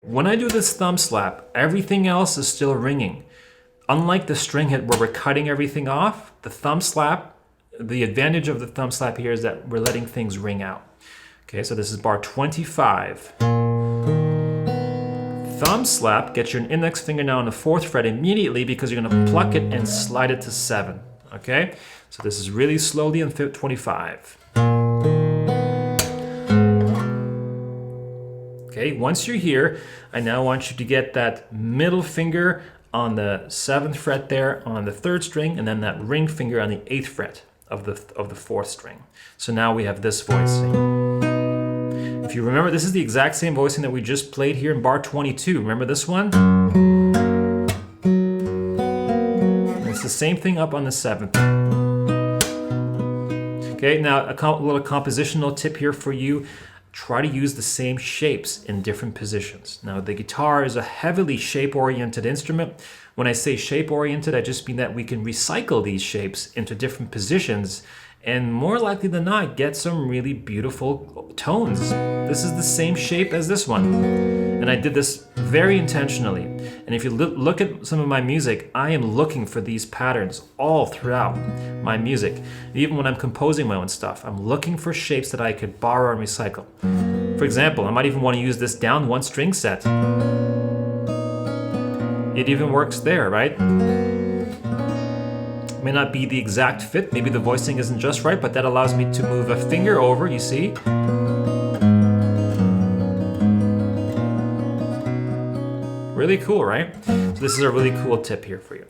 When I do this thumb slap, everything else is still ringing. Unlike the string hit where we're cutting everything off, the thumb slap, the advantage of the thumb slap here is that we're letting things ring out. Okay, so this is bar 25. Thumb slap gets your index finger now on the 4th fret immediately because you're going to pluck it and slide it to 7. Okay, so this is really slowly on 25. Okay, once you're here, I now want you to get that middle finger on the 7th fret there on the 3rd string, and then that ring finger on the 8th fret of the 4th string. So now we have this voicing. If you remember, this is the exact same voicing that we just played here in bar 22. Remember this one? And it's the same thing up on the 7th. Okay, now a little compositional tip here for you. Try to use the same shapes in different positions. Now, the guitar is a heavily shape-oriented instrument. When I say shape-oriented, I just mean that we can recycle these shapes into different positions and more likely than not, get some really beautiful tones. This is the same shape as this one. And I did this very intentionally. And if you look at some of my music, I am looking for these patterns all throughout my music. Even when I'm composing my own stuff, I'm looking for shapes that I could borrow and recycle. For example, I might even want to use this down 1 string set. It even works there, right? May not be the exact fit, maybe the voicing isn't just right, but that allows me to move a finger over, you see? Really cool, right? So this is a really cool tip here for you.